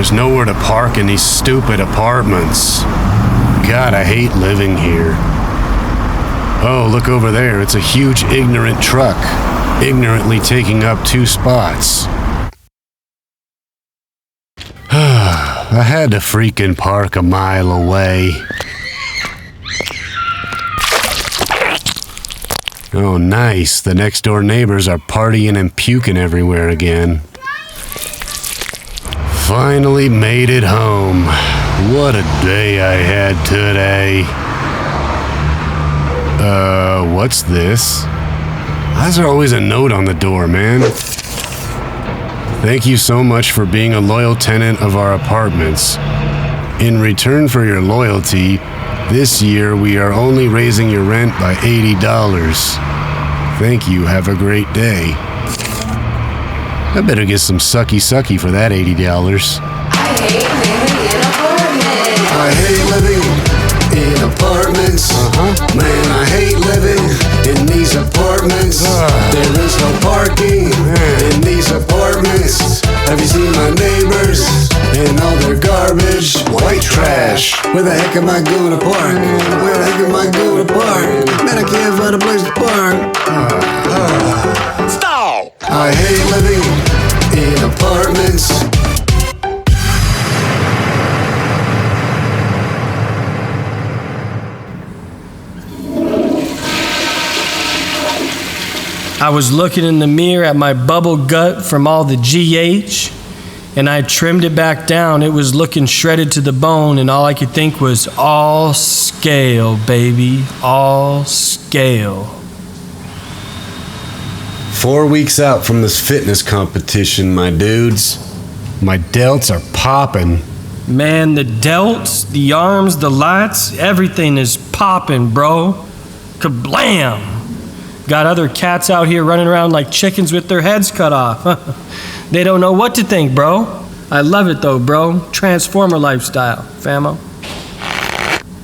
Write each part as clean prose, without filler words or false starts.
There's nowhere to park in these stupid apartments. God, I hate living here. Oh, look over there. It's a huge ignorant truck, ignorantly taking up 2 spots. I had to freaking park a mile away. Oh, nice. The next door neighbors are partying and puking everywhere again. Finally made it home. What a day I had today. What's this? Why is there always a note on the door, man? Thank you so much for being a loyal tenant of our apartments. In return for your loyalty, this year we are only raising your rent by $80. Thank you, have a great day. I better get some sucky for that $80. I hate living in apartments. Man, I hate living in these apartments. There is no parking in these apartments. Have you seen my neighbors and all their garbage? White trash. Where the heck am I going to park? Where the heck am I going to park? Man, I can't find a place to park. Stop! I hate living in apartments. I was looking in the mirror at my bubble gut from all the GH, and I trimmed it back down. It was looking shredded to the bone, and all I could think was, all scale, baby, all scale. 4 weeks out from this fitness competition, my dudes. My delts are popping. Man, the delts, the arms, the lats, everything is popping, bro. Kablam! Got other cats out here running around like chickens with their heads cut off. They don't know what to think, bro. I love it though, bro. Transformer lifestyle, famo.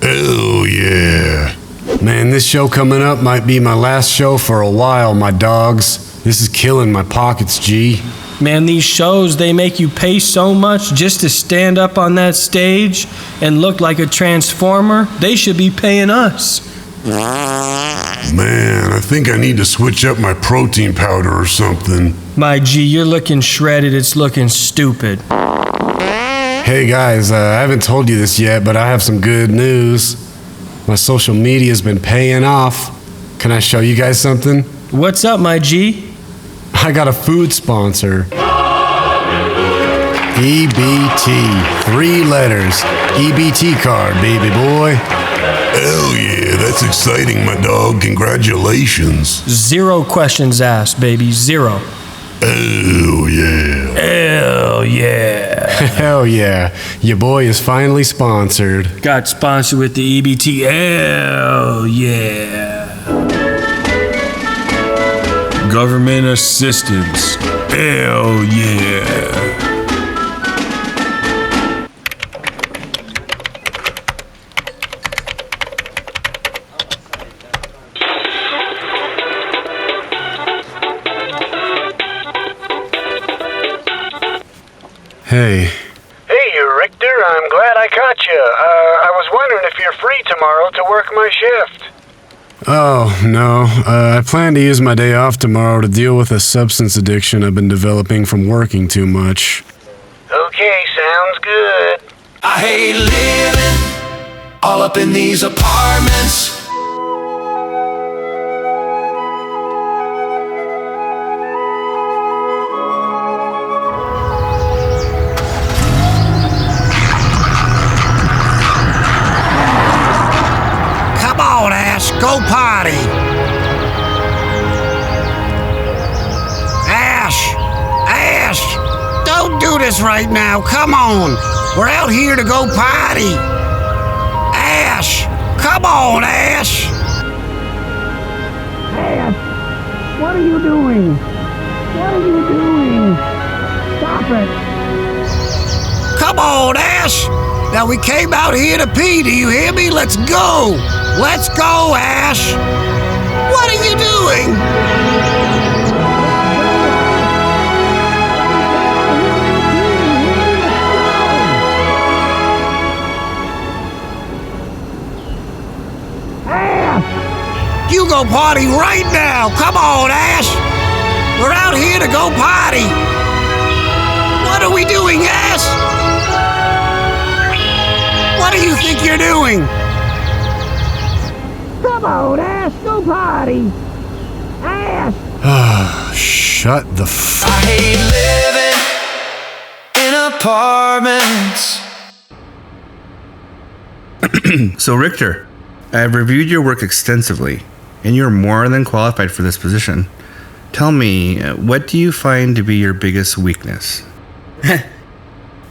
Oh, yeah. Man, this show coming up might be my last show for a while, my dogs. This is killing my pockets, G. Man, these shows, they make you pay so much just to stand up on that stage and look like a transformer. They should be paying us. Man, I think I need to switch up my protein powder or something. My G, you're looking shredded. It's looking stupid. Hey guys, I haven't told you this yet, but I have some good news. My social media's been paying off. Can I show you guys something? What's up, my G? I got a food sponsor. EBT. 3 letters. EBT card, baby boy. Hell yeah, that's exciting, my dog. Congratulations. 0 questions asked, baby. 0. Oh yeah. Hell yeah. Hell yeah. Your boy is finally sponsored. Got sponsored with the EBT. Hell yeah. Government assistance. Hell yeah. Hey. Hey, Richter, I'm glad I caught you. I was wondering if you're free tomorrow to work my shift. Oh, no. I plan to use my day off tomorrow to deal with a substance addiction I've been developing from working too much. Okay, sounds good. I hate living all up in these apartments. Come on, Ash, go potty. Ash, don't do this right now. Come on, we're out here to go potty. Ash, come on, Ash. Ash, what are you doing? What are you doing? Stop it. Come on, Ash. Now we came out here to pee, do you hear me? Let's go! Let's go, Ash! What are you doing? You go potty right now. Come on, Ash. We're out here to go potty. What are we doing, Ash? What do you think you're doing? Come on, Ash, go potty. Ash. Shut the I hate living in apartments. So, Richter, I have reviewed your work extensively, and you're more than qualified for this position. Tell me, what do you find to be your biggest weakness?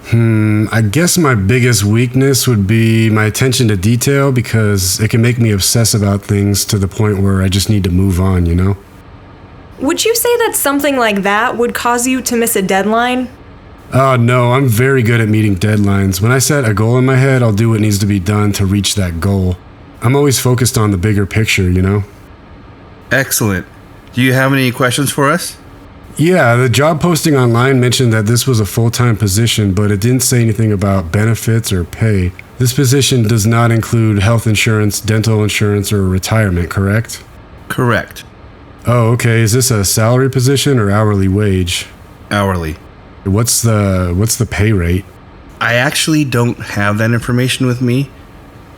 I guess my biggest weakness would be my attention to detail, because it can make me obsess about things to the point where I just need to move on, you know? Would you say that something like that would cause you to miss a deadline? Oh, no, I'm very good at meeting deadlines. When I set a goal in my head, I'll do what needs to be done to reach that goal. I'm always focused on the bigger picture, you know? Excellent. Do you have any questions for us? Yeah, the job posting online mentioned that this was a full-time position, but it didn't say anything about benefits or pay. This position does not include health insurance, dental insurance, or retirement, correct? Correct. Oh, okay. Is this a salary position or hourly wage? Hourly. What's the pay rate? I actually don't have that information with me.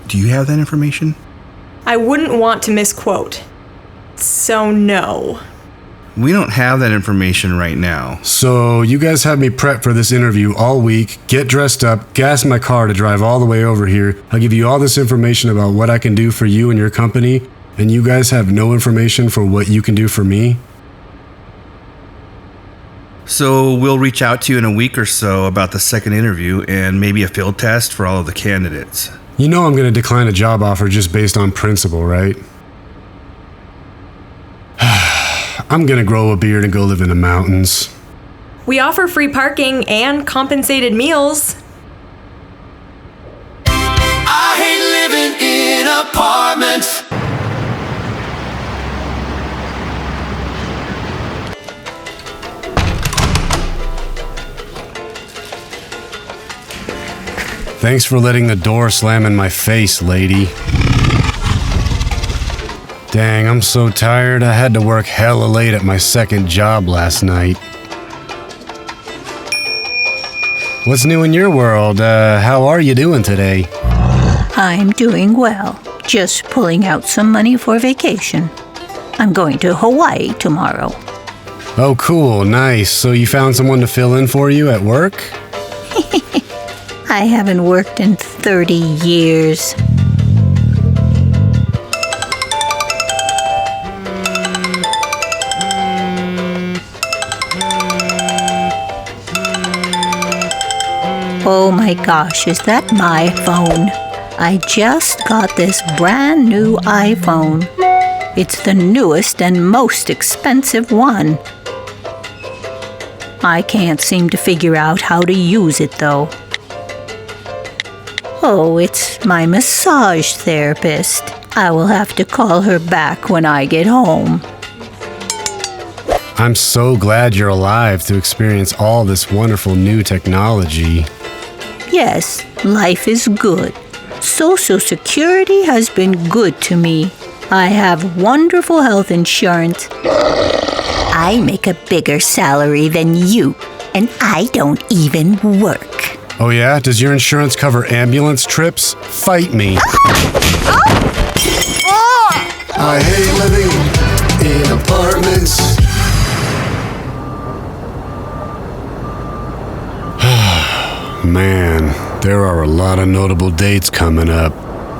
Do you have that information? I wouldn't want to misquote. So no. We don't have that information right now. So you guys have me prepped for this interview all week, get dressed up, gas my car to drive all the way over here. I'll give you all this information about what I can do for you and your company, and you guys have no information for what you can do for me? So we'll reach out to you in a week or so about the second interview and maybe a field test for all of the candidates. You know I'm going to decline a job offer just based on principle, right? I'm going to grow a beard and go live in the mountains. We offer free parking and compensated meals. I hate living in apartments. Thanks for letting the door slam in my face, lady. Dang, I'm so tired. I had to work hella late at my second job last night. What's new in your world? How are you doing today? I'm doing well. Just pulling out some money for vacation. I'm going to Hawaii tomorrow. Oh, cool. Nice. So you found someone to fill in for you at work? I haven't worked in 30 years. Oh my gosh, is that my phone? I just got this brand new iPhone. It's the newest and most expensive one. I can't seem to figure out how to use it though. Oh, it's my massage therapist. I will have to call her back when I get home. I'm so glad you're alive to experience all this wonderful new technology. Yes, life is good. Social Security has been good to me. I have wonderful health insurance. I make a bigger salary than you, and I don't even work. Oh yeah? Does your insurance cover ambulance trips? Fight me. I hate living in apartments. Man, there are a lot of notable dates coming up.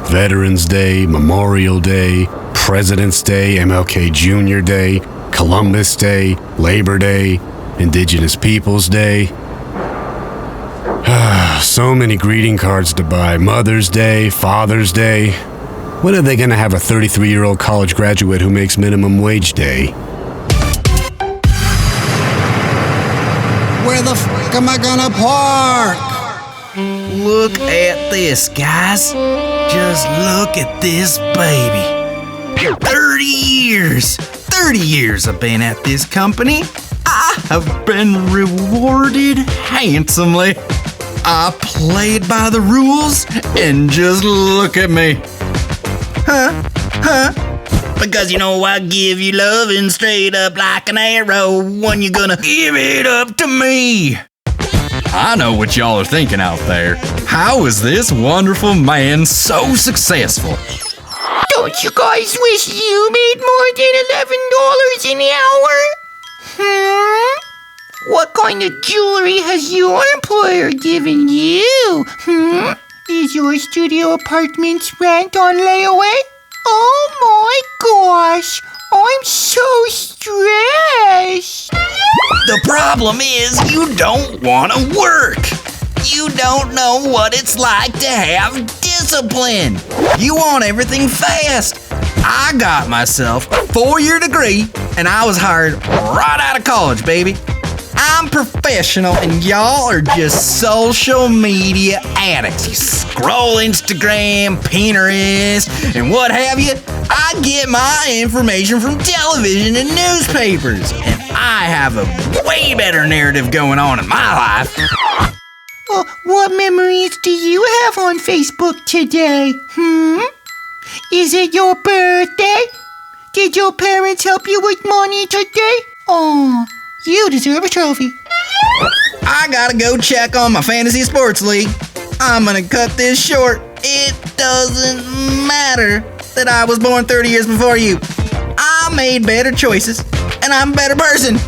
Veterans Day, Memorial Day, President's Day, MLK Jr. Day, Columbus Day, Labor Day, Indigenous Peoples Day. So many greeting cards to buy. Mother's Day, Father's Day. When are they gonna have a 33-year-old college graduate who makes minimum wage day? Where the fuck am I gonna park? Look at this, guys. Just look at this baby. 30 years. 30 years I've been at this company. I have been rewarded handsomely. I played by the rules, and just look at me. Because you know I give you loving straight up like an arrow. When you gonna give it up to me? I know what y'all are thinking out there. How is this wonderful man so successful? Don't you guys wish you made more than $11 an hour? What kind of jewelry has your employer given you? Is your studio apartment's rent on layaway? Oh my gosh, I'm so stressed. The problem is you don't want to work. You don't know what it's like to have discipline. You want everything fast. I got myself a 4-year degree and I was hired right out of college, baby. I'm professional and y'all are just social media addicts. You scroll Instagram, Pinterest, and what have you. I get my information from television and newspapers, and I have a way better narrative going on in my life. Well, what memories do you have on Facebook today? Is it your birthday? Did your parents help you with money today? Oh, you deserve a trophy. I gotta go check on my fantasy sports league. I'm gonna cut this short. It doesn't matter that I was born 30 years before you. I made better choices, and I'm a better person.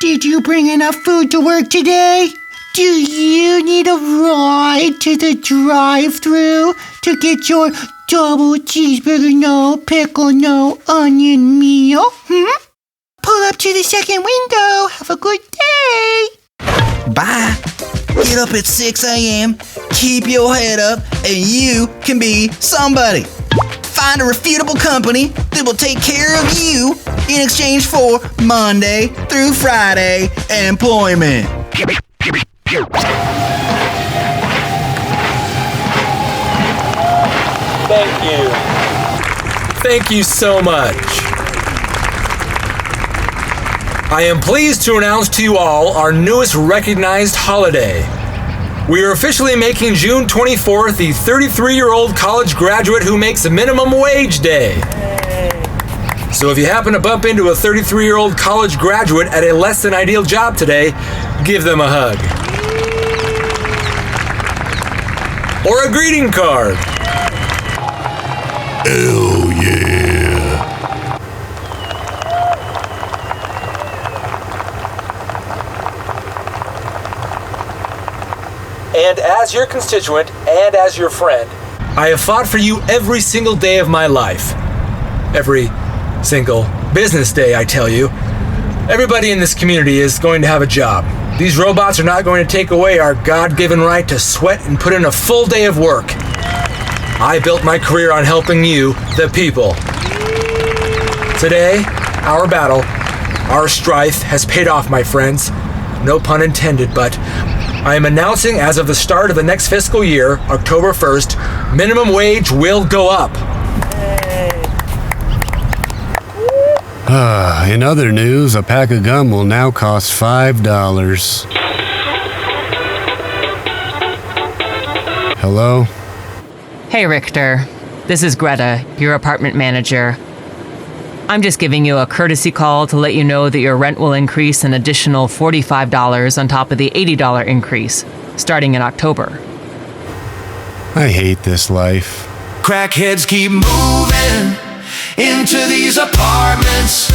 Did you bring enough food to work today? Do you need a ride to the drive-thru to get your double cheeseburger, no pickle, no onion meal? Pull up to the second window. Have a good day. Bye. Get up at 6 a.m., keep your head up, and you can be somebody. Find a reputable company that will take care of you in exchange for Monday through Friday employment. Thank you. Thank you so much. I am pleased to announce to you all our newest recognized holiday. We are officially making June 24th the 33-year-old college graduate who makes a minimum wage day. So if you happen to bump into a 33-year-old college graduate at a less than ideal job today, give them a hug. Or a greeting card. Hell yeah. And as your constituent and as your friend, I have fought for you every single day of my life. Every single business day, I tell you. Everybody in this community is going to have a job. These robots are not going to take away our God-given right to sweat and put in a full day of work. I built my career on helping you, the people. Today, our battle, our strife has paid off, my friends. No pun intended, but I am announcing as of the start of the next fiscal year, October 1st, minimum wage will go up. In other news, a pack of gum will now cost $5. Hello? Hey, Richter. This is Greta, your apartment manager. I'm just giving you a courtesy call to let you know that your rent will increase an additional $45 on top of the $80 increase, starting in October. I hate this life. Crackheads keep moving into these apartments.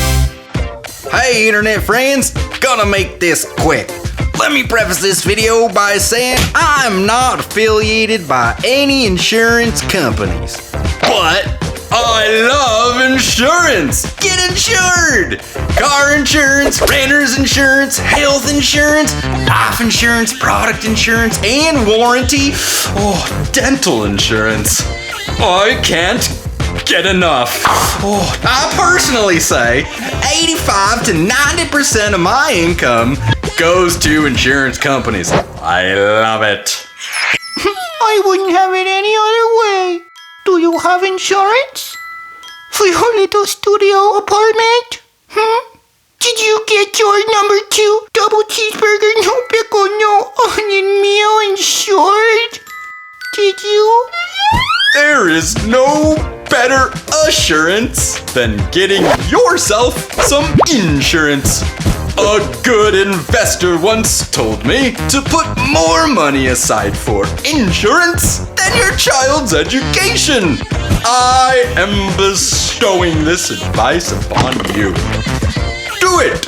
Hey, internet friends, gonna make this quick. Let me preface this video by saying I'm not affiliated by any insurance companies, but I love insurance. Get insured. Car insurance, renter's insurance, health insurance, life insurance, product insurance, and warranty. Oh, dental insurance. I can't get enough. Oh, I personally say 85 to 90% of my income goes to insurance companies. I love it. I wouldn't have it any other way. Do you have insurance? For your little studio apartment? Did you get your number 2 double cheeseburger, no pickle, no onion meal insurance? did you? There is no better assurance than getting yourself some insurance. A good investor once told me to put more money aside for insurance than your child's education. I am bestowing this advice upon you. Do it!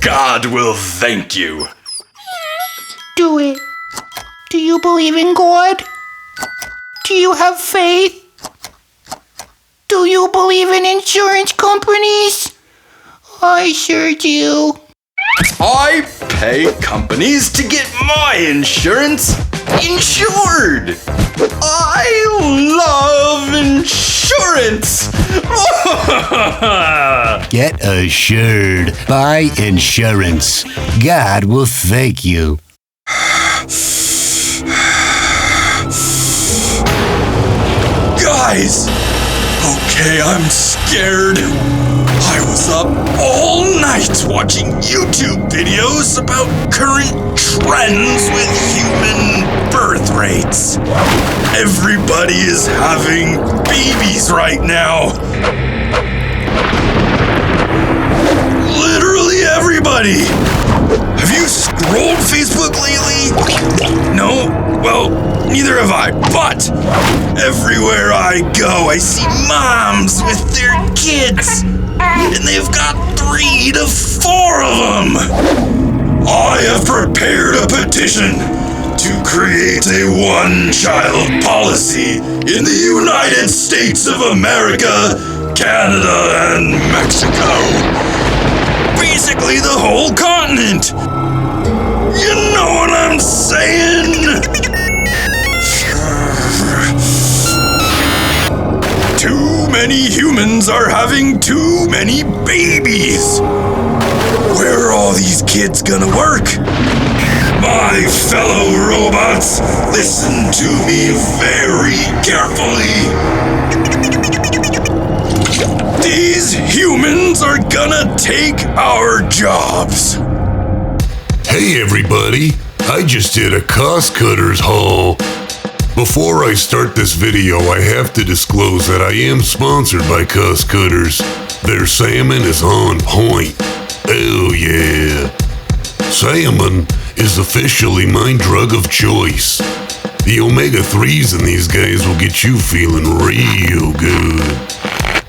God will thank you. Do it. Do you believe in God? Do you have faith? Do you believe in insurance companies? I sure do. I pay companies to get my insurance insured. I love insurance. Get assured. Buy insurance. God will thank you. Guys! Okay, I'm scared. I was up all night watching YouTube videos about current trends with human birth rates. Everybody is having babies right now. Literally everybody. Have you scrolled Facebook lately? No? Well, neither have I, but everywhere I go, I see moms with their kids, and they've got 3 to 4 of them. I have prepared a petition to create a one-child policy in the United States of America, Canada, and Mexico. Basically the whole continent. You know what I'm saying? Too many humans are having too many babies. Where are all these kids gonna work? My fellow robots, listen to me very carefully. These humans are gonna take our jobs. Hey everybody, I just did a cost cutters haul. Before I start this video, I have to disclose that I am sponsored by Cost Cutters. Their salmon is on point. Oh yeah. Salmon is officially my drug of choice. The omega-3s in these guys will get you feeling real good.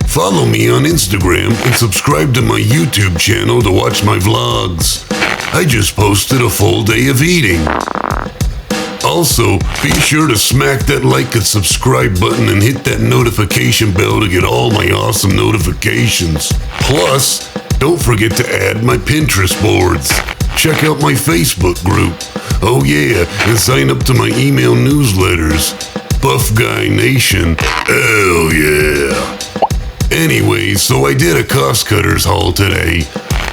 Follow me on Instagram and subscribe to my YouTube channel to watch my vlogs. I just posted a full day of eating. Also, be sure to smack that like and subscribe button and hit that notification bell to get all my awesome notifications. Plus, don't forget to add my Pinterest boards. Check out my Facebook group. Oh yeah, and sign up to my email newsletters. Buff Guy Nation. Oh yeah. Anyway, so I did a cost cutters haul today.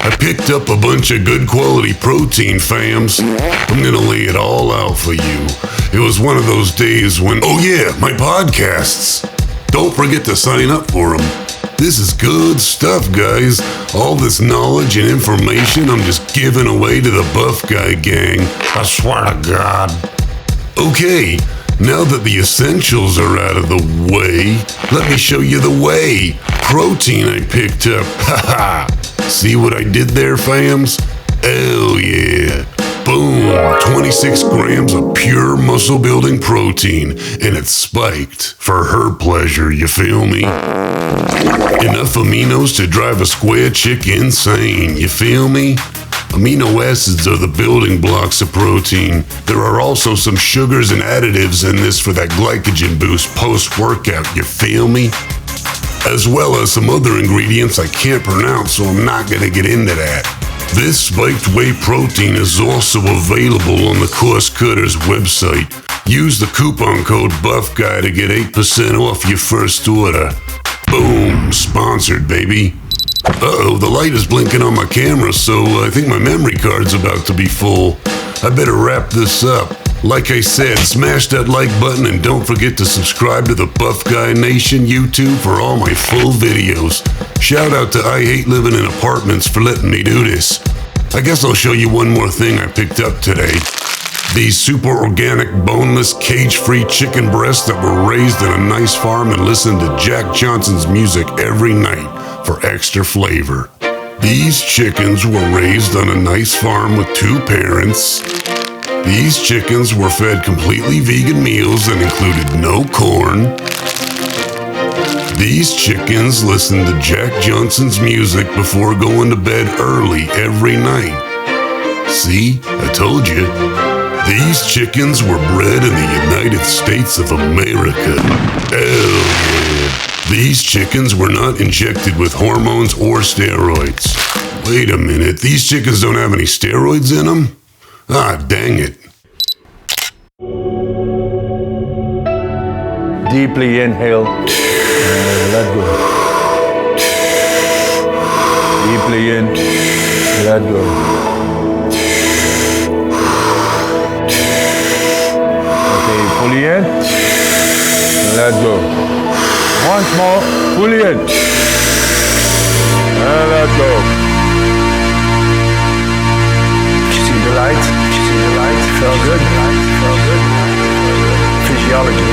I picked up a bunch of good quality protein, fams. I'm gonna lay it all out for you. It was one of those days when, oh yeah, my podcasts. Don't forget to sign up for them. This is good stuff, guys. All this knowledge and information I'm just giving away to the Buff Guy gang. I swear to God. Okay, now that the essentials are out of the way, let me show you the whey protein I picked up. Haha. See what I did there, fams? Oh yeah. Boom, 26 grams of pure muscle building protein, and it's spiked for her pleasure, you feel me? Enough aminos to drive a square chick insane, you feel me? Amino acids are the building blocks of protein. There are also some sugars and additives in this for that glycogen boost post-workout, you feel me? As well as some other ingredients I can't pronounce, so I'm not gonna get into that. This spiked whey protein is also available on the Cost Cutters website. Use the coupon code BUFFGUY to get 8% off your first order. Boom, sponsored, baby. Uh-oh, the light is blinking on my camera, so I think my memory card's about to be full. I better wrap this up. Like I said, smash that like button and don't forget to subscribe to the Buff Guy Nation YouTube for all my full videos. Shout out to I Hate Living in Apartments for letting me do this. I guess I'll show you one more thing I picked up today. These super organic, boneless, cage-free chicken breasts that were raised in a nice farm and listened to Jack Johnson's music every night for extra flavor. These chickens were raised on a nice farm with 2 parents. These chickens were fed completely vegan meals that included no corn. These chickens listened to Jack Johnson's music before going to bed early every night. See, I told you. These chickens were bred in the United States of America. Hell yeah. These chickens were not injected with hormones or steroids. Wait a minute, these chickens don't have any steroids in them? Ah, dang it. Deeply inhale and let go. Deeply in, let go. Fully in, let go. Once more, fully in, and let go. Did you see the light? Did you see the light? Felt good? Felt good? Physiology.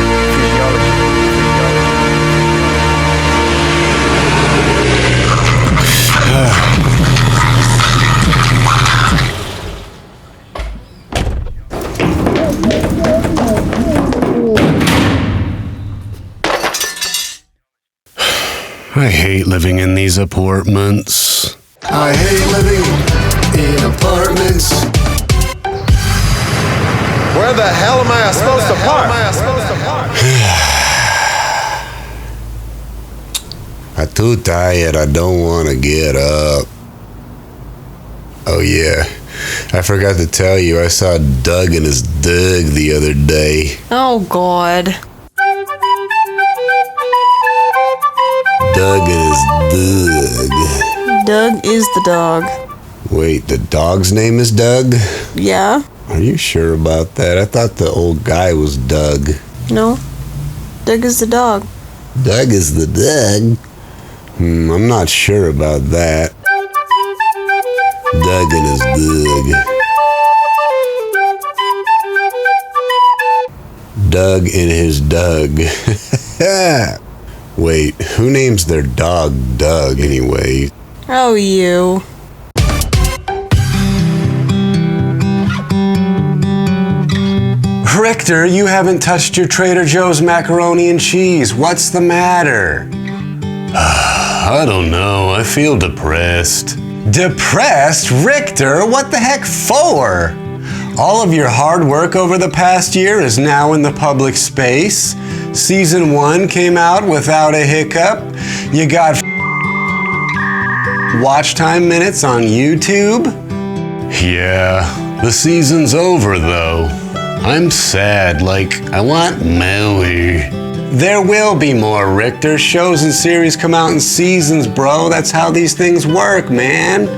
I hate living in these apartments. I hate living in apartments. Where the hell am I supposed to park? I'm too tired. I don't want to get up. Oh yeah, I forgot to tell you, I saw Doug and His Dugg the other day. Oh, God. Doug and His Dugg. Doug is the dog. Wait, the dog's name is Doug? Yeah? Are you sure about that? I thought the old guy was Doug. No. Doug is the dog. Doug is the Doug? I'm not sure about that. Doug and His Dugg. Doug and His Dugg. Wait, who names their dog Doug anyway? Oh, you. Rickter, you haven't touched your Trader Joe's macaroni and cheese. What's the matter? I don't know. I feel depressed. Depressed? Rickter, what the heck for? All of your hard work over the past year is now in the public space. Season 1 came out without a hiccup. You got watch time minutes on YouTube. Yeah, the season's over though. I'm sad, like I want Maui. There will be more, Rickter. Shows and series come out in seasons, bro. That's how these things work, man.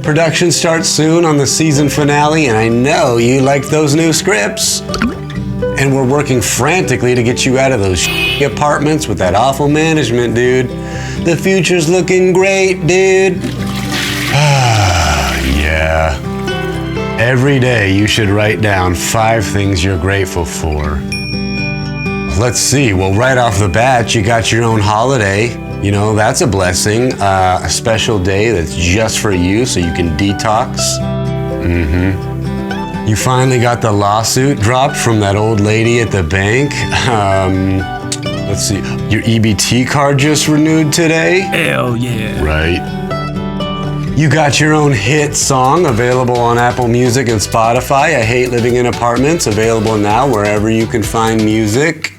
Production starts soon on the season finale, and I know you like those new scripts. And we're working frantically to get you out of those apartments with that awful management, dude. The future's looking great, dude. Yeah. Every day you should write down 5 things you're grateful for. Let's see, well, right off the bat, you got your own holiday. You know, that's a blessing. A special day that's just for you so you can detox. You finally got the lawsuit dropped from that old lady at the bank. Let's see, your EBT card just renewed today? Hell yeah. Right. You got your own hit song available on Apple Music and Spotify. I Hate Living in Apartments, available now wherever you can find music.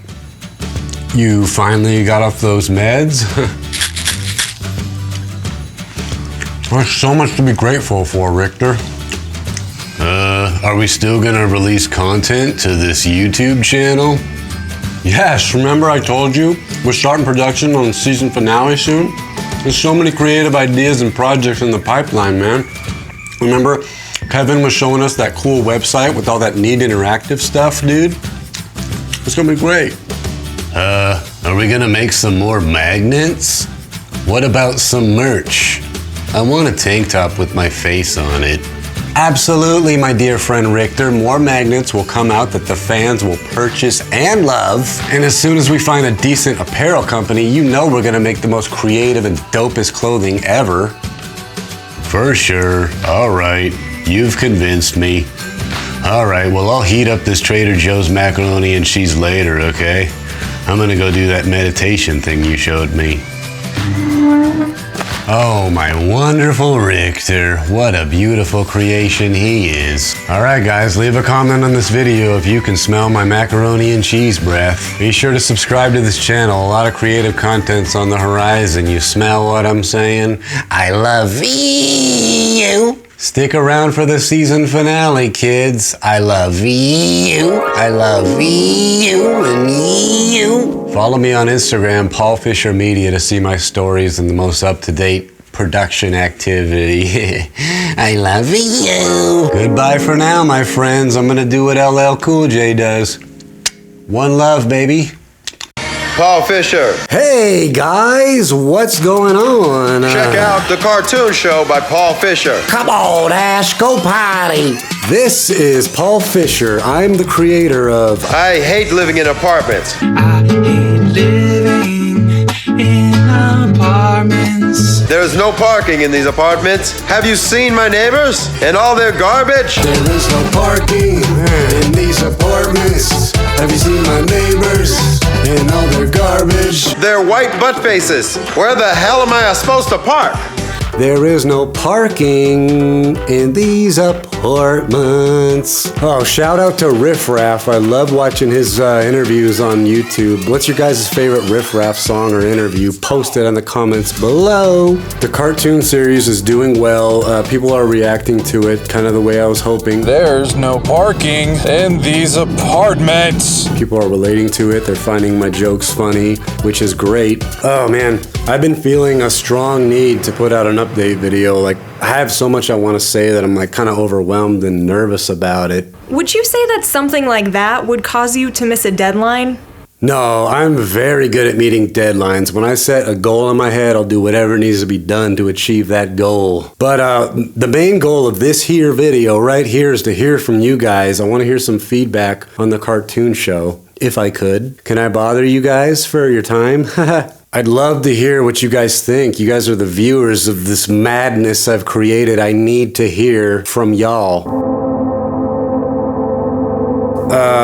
You finally got off those meds. There's so much to be grateful for, Rickter. Are we still gonna release content to this YouTube channel? Yes, remember I told you we're starting production on the season finale soon? There's so many creative ideas and projects in the pipeline, man. Remember, Kevin was showing us that cool website with all that neat interactive stuff, dude? It's gonna be great. Are we gonna make some more magnets? What about some merch? I want a tank top with my face on it. Absolutely, my dear friend Richter. More magnets will come out that the fans will purchase and love. And as soon as we find a decent apparel company, you know we're gonna make the most creative and dopest clothing ever. For sure. All right. You've convinced me. All right, well, I'll heat up this Trader Joe's macaroni and cheese later, okay? I'm gonna go do that meditation thing you showed me. Oh, my wonderful Richter. What a beautiful creation he is. All right, guys, leave a comment on this video if you can smell my macaroni and cheese breath. Be sure to subscribe to this channel. A lot of creative content's on the horizon. You smell what I'm saying? I love you. Stick around for the season finale, kids. I love you. I love you and you. Follow me on Instagram, Paul Fisher Media, to see my stories and the most up-to-date production activity. I love you. Goodbye for now, my friends. I'm gonna do what LL Cool J does. One love, baby. Paul Fisher. Hey guys, what's going on? Check out the cartoon show by Paul Fisher. Come on, Ash, go potty. This is Paul Fisher. I'm the creator of I Hate Living in Apartments. I hate living in apartments. There's no parking in these apartments. Have you seen my neighbors and all their garbage? There is no parking in these apartments. Have you seen my neighbors and all their garbage? They're white butt faces. Where the hell am I supposed to park? There is no parking in these apartments. Oh, shout out to Raff. I love watching his interviews on YouTube. What's your guys' favorite Raff song or interview? Post it in the comments below. The cartoon series is doing well. People are reacting to it kind of the way I was hoping. There's no parking in these apartments. People are relating to it. They're finding my jokes funny, which is great. Oh man, I've been feeling a strong need to put out an update video. Like, I have so much I want to say that I'm like kind of overwhelmed and nervous about it. Would you say that something like that would cause you to miss a deadline? No, I'm very good at meeting deadlines. When I set a goal in my head, I'll do whatever needs to be done to achieve that goal. But the main goal of this here video right here is to hear from you guys. I want to hear some feedback on the cartoon show, if I could. Can I bother you guys for your time? I'd love to hear what you guys think. You guys are the viewers of this madness I've created. I need to hear from y'all.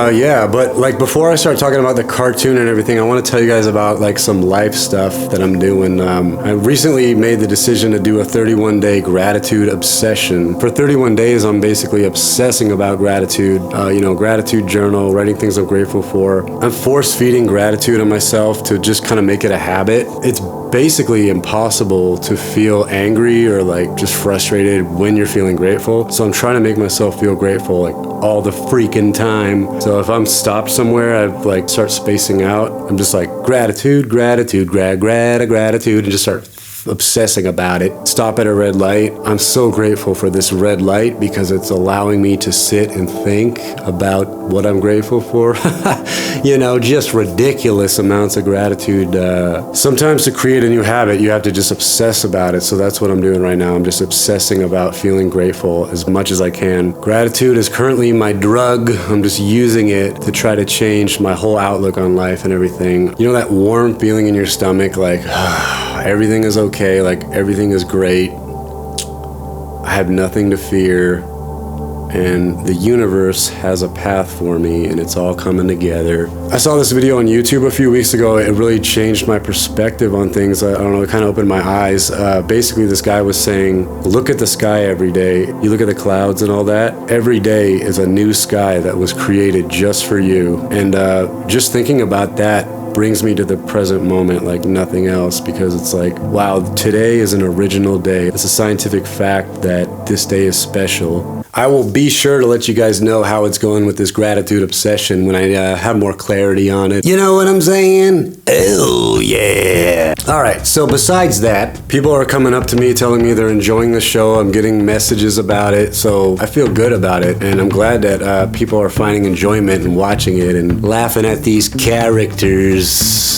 Yeah, but like before I start talking about the cartoon and everything, I want to tell you guys about like some life stuff that I'm doing. I recently made the decision to do a 31-day gratitude obsession. For 31 days, I'm basically obsessing about gratitude. Gratitude journal, writing things I'm grateful for. I'm force-feeding gratitude on myself to just kind of make it a habit. It's basically impossible to feel angry or like just frustrated when you're feeling grateful. So I'm trying to make myself feel grateful like all the freaking time. So if I'm stopped somewhere, I like start spacing out. I'm just like gratitude, gratitude, gratitude, and just start obsessing about it. Stop at a red light. I'm so grateful for this red light because it's allowing me to sit and think about what I'm grateful for. Just ridiculous amounts of gratitude. Sometimes to create a new habit, you have to just obsess about it. So that's what I'm doing right now. I'm just obsessing about feeling grateful as much as I can. Gratitude is currently my drug. I'm just using it to try to change my whole outlook on life and everything. You know that warm feeling in your stomach, like everything is okay, like everything is great. I have nothing to fear, and the universe has a path for me, and it's all coming together. I saw this video on YouTube a few weeks ago. It really changed my perspective on things. I don't know, it kind of opened my eyes. Basically, this guy was saying, look at the sky every day. You look at the clouds and all that. Every day is a new sky that was created just for you. And just thinking about that brings me to the present moment like nothing else, because it's like, wow, today is an original day. It's a scientific fact that this day is special. I will be sure to let you guys know how it's going with this gratitude obsession when I have more clarity on it. You know what I'm saying? Oh, yeah. All right, so besides that, people are coming up to me telling me they're enjoying the show. I'm getting messages about it, so I feel good about it, and I'm glad that people are finding enjoyment and watching it and laughing at these characters.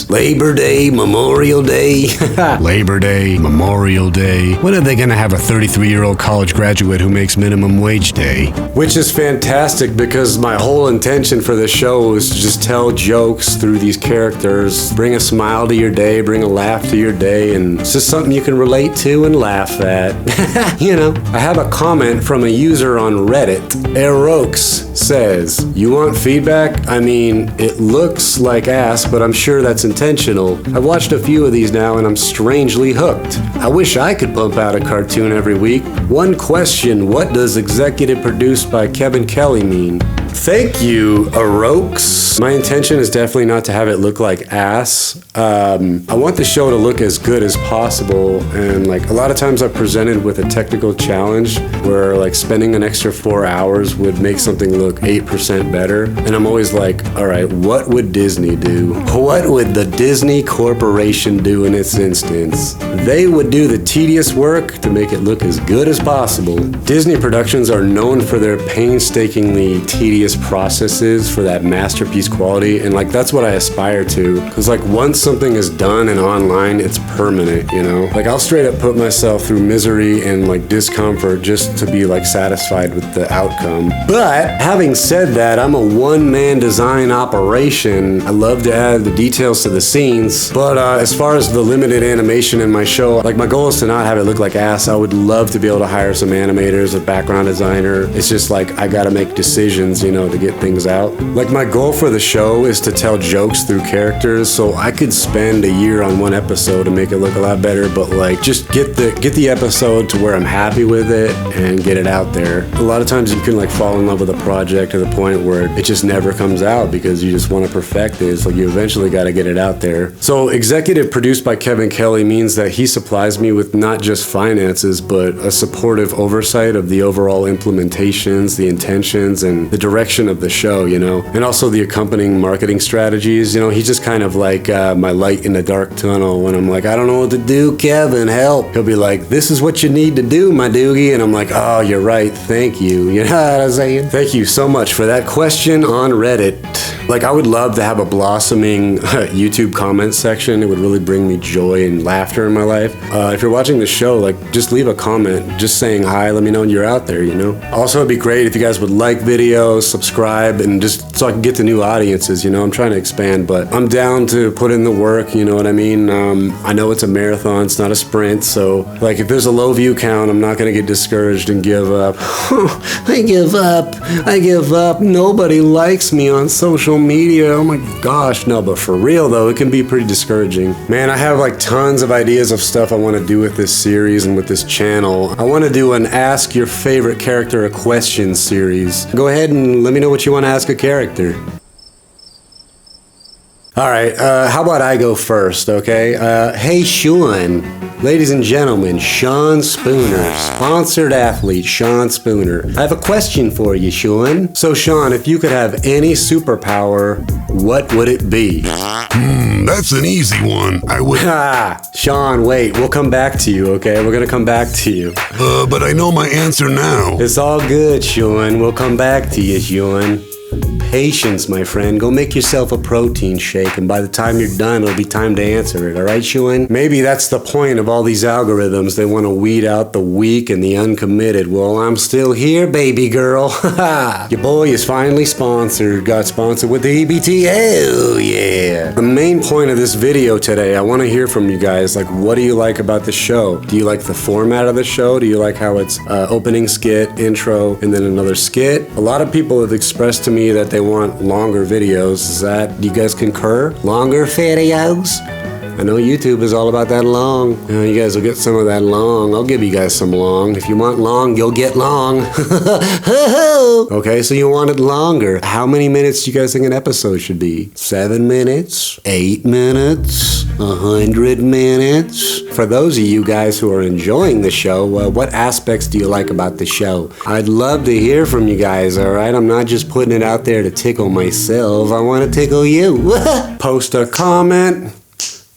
Labor Day, Memorial Day. Labor Day, Memorial Day. When are they gonna have a 33-year-old college graduate who makes minimum wage each day. Which is fantastic because my whole intention for this show is to just tell jokes through these characters, bring a smile to your day, bring a laugh to your day, and it's just something you can relate to and laugh at. You know, I have a comment from a user on Reddit. Erox says, "You want feedback? I mean, it looks like ass, but I'm sure that's intentional. I've watched a few of these now and I'm strangely hooked. I wish I could pump out a cartoon every week. One question, what does executive produced by Kevin Kelly mean?" Thank you, Arox. My intention is definitely not to have it look like ass. I want the show to look as good as possible, and like a lot of times I'm presented with a technical challenge where like spending an extra 4 hours would make something look 8% better, and I'm always like, all right, what would Disney do? What would the Disney Corporation do in its instance? They would do the tedious work to make it look as good as possible. Disney productions are known for their painstakingly tedious processes for that masterpiece quality, and like that's what I aspire to, because like once something is done and online, it's permanent, you know? Like I'll straight up put myself through misery and like discomfort just to be like satisfied with the outcome. But having said that, I'm a one-man design operation. I love to add the details to the scenes, but as far as the limited animation in my show, like my goal is to not have it look like ass. I would love to be able to hire some animators, a background designer. It's just like I gotta make decisions, you know, to get things out. Like my goal for the show is to tell jokes through characters, so I could spend a year on one episode to make it look a lot better, but like just get the episode to where I'm happy with it and get it out there. A lot of times you can like fall in love with a project to the point where it just never comes out because you just want to perfect it. It's like you eventually got to get it out there. So executive produced by Kevin Kelly means that he supplies me with not just finances, but a supportive oversight of the overall implementations, the intentions, and the direction of the show, you know, and also the accompanying marketing strategies. You know, he's just kind of like my light in the dark tunnel when I'm like, I don't know what to do, Kevin, help. He'll be like, this is what you need to do, my doogie. And I'm like, oh, you're right, thank you. You know what I'm saying? Thank you so much for that question on Reddit. Like, I would love to have a blossoming YouTube comment section. It would really bring me joy and laughter in my life. If you're watching the show, like, just leave a comment, just saying hi, let me know you're out there, you know? Also, it'd be great if you guys would like videos, subscribe, and just so I can get to new audiences, you know? I'm trying to expand, but I'm down to put in the work, you know what I mean? I know it's a marathon, it's not a sprint, so, like, if there's a low view count, I'm not gonna get discouraged and give up. I give up. Nobody likes me on social media. Oh my gosh, no, but for real though, it can be pretty discouraging. Man, I have like tons of ideas of stuff I want to do with this series and with this channel. I want to do an Ask Your Favorite Character a Question series. Go ahead and let me know what you want to ask a character. All right, how about I go first, okay? Hey, Sean. Ladies and gentlemen, Sean Spooner, sponsored athlete Sean Spooner. I have a question for you, Sean. So, Sean, if you could have any superpower, what would it be? That's an easy one. I would... Sean, wait, we'll come back to you, okay? We're gonna come back to you. But I know my answer now. It's all good, Sean. We'll come back to you, Sean. Patience, my friend. Go make yourself a protein shake, and by the time you're done, it'll be time to answer it, all right, Sean? Maybe that's the point of all these algorithms. They want to weed out the weak and the uncommitted. Well, I'm still here, baby girl. Your boy is finally sponsored. Got sponsored with the EBT. Hell yeah. The main point of this video today, I want to hear from you guys. Like, what do you like about the show? Do you like the format of the show? Do you like how it's opening skit, intro, and then another skit? A lot of people have expressed to me that they want longer videos. Do you guys concur? Longer videos? I know YouTube is all about that long. You guys will get some of that long. I'll give you guys some long. If you want long, you'll get long. Okay, so you want it longer. How many minutes do you guys think an episode should be? 7 minutes? 8 minutes? 100 minutes? For those of you guys who are enjoying the show, what aspects do you like about the show? I'd love to hear from you guys, alright? I'm not just putting it out there to tickle myself. I want to tickle you. Post a comment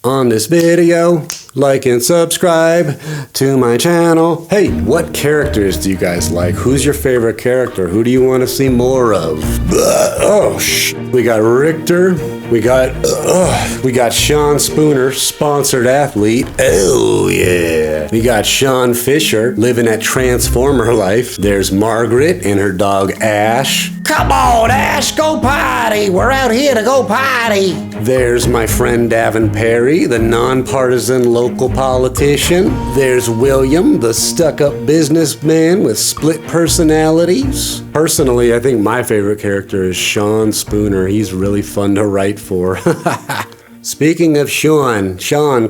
on this video, like and subscribe to my channel. Hey, what characters do you guys like? Who's your favorite character? Who do you want to see more of? We got Rickter We got Sean Spooner, sponsored athlete. Oh yeah. We got Sean Fisher, living that Transformer life. There's Margaret and her dog Ash. Come on, Ash, go potty. We're out here to go potty. There's my friend Davin Perry, the nonpartisan local politician. There's William, the stuck-up businessman with split personalities. Personally, I think my favorite character is Sean Spooner. He's really fun to write for. Speaking of Sean,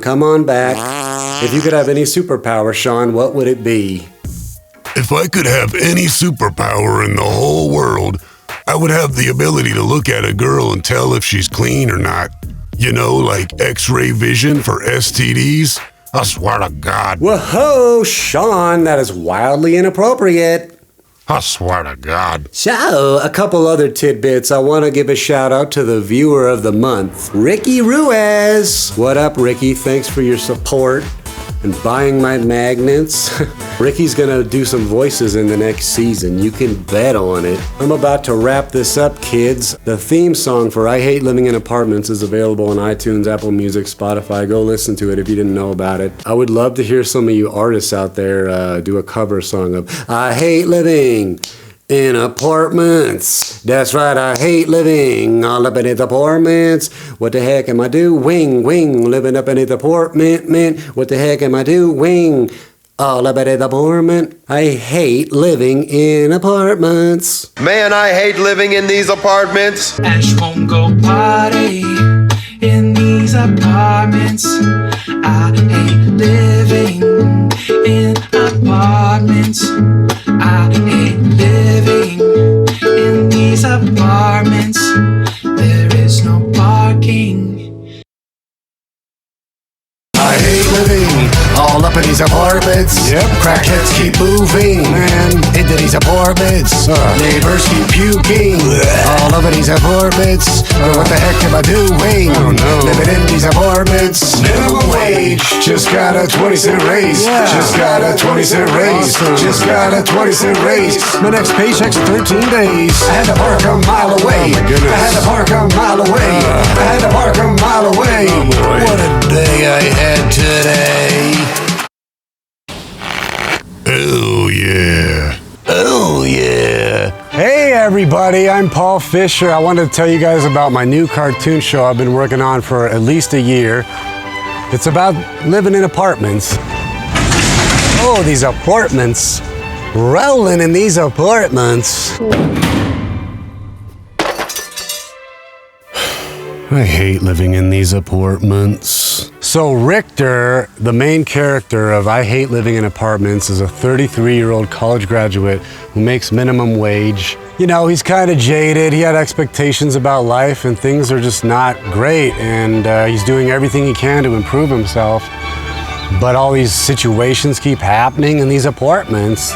come on back. If you could have any superpower, Sean, what would it be? If I could have any superpower in the whole world, I would have the ability to look at a girl and tell if she's clean or not. You know, like X-ray vision for STDs. I swear to God. Whoa, Sean, that is wildly inappropriate. I swear to God. So, a couple other tidbits. I want to give a shout out to the viewer of the month, Ricky Ruiz. What up, Ricky? Thanks for your support and buying my magnets. Ricky's gonna do some voices in the next season. You can bet on it. I'm about to wrap this up, kids. The theme song for I Hate Living in Apartments is available on iTunes, Apple Music, Spotify. Go listen to it if you didn't know about it. I would love to hear some of you artists out there do a cover song of I Hate Living in Apartments. That's right, I hate living all up in these apartments. What the heck am I doing? Living up in these apartment. What the heck am I doing? All up in the apartment. I hate living in apartments. Man, I hate living in these apartments. Ash won't go potty in these apartments. I hate living in apartments. I hate living in these apartments. There is no parking. I hate living all up in these apartments. Yep. Crackheads keep moving, man, into these apartments. Neighbors keep puking all over these apartments. What the heck am I doing? Oh no. Living in these apartments. Minimum wage just got a 20-cent raise. Yeah. Just got a 20-cent raise. Awesome. Just got a 20-cent raise. My next paycheck's 13 days. I had to park a mile away. Oh my goodness. I had to park a mile away. I had to park a mile away. Oh boy. What a day I had today. Oh yeah. Oh yeah. Hey everybody, I'm Paul Fisher. I wanted to tell you guys about my new cartoon show I've been working on for at least a year. It's about living in apartments. Oh, these apartments. Rolling in these apartments. I hate living in these apartments. So Rickter, the main character of I Hate Living in Apartments, is a 33-year-old college graduate who makes minimum wage. You know, he's kind of jaded. He had expectations about life and things are just not great. And he's doing everything he can to improve himself. But all these situations keep happening in these apartments.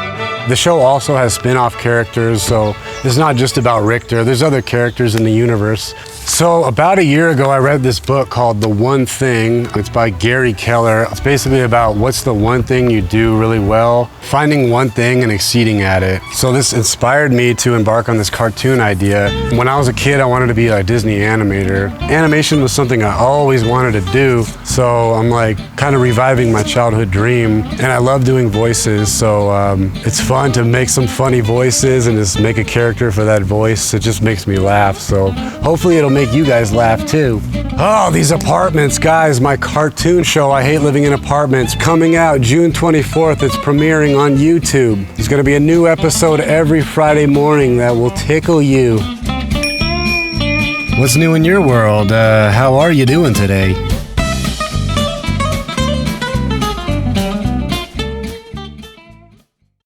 The show also has spin-off characters, so it's not just about Rickter. There's other characters in the universe. So about a year ago, I read this book called The One Thing. It's by Gary Keller. It's basically about what's the one thing you do really well, finding one thing and exceeding at it. So this inspired me to embark on this cartoon idea. When I was a kid, I wanted to be a Disney animator. Animation was something I always wanted to do, so I'm like kind of reviving my childhood dream. And I love doing voices, so it's fun to make some funny voices and just make a character for that voice. It just makes me laugh, so hopefully it'll make you guys laugh too. Oh, these apartments, guys, my cartoon show, I Hate Living in Apartments, coming out June 24th. It's premiering on YouTube. There's gonna be a new episode every Friday morning that will tickle you. What's new in your world? How are you doing today?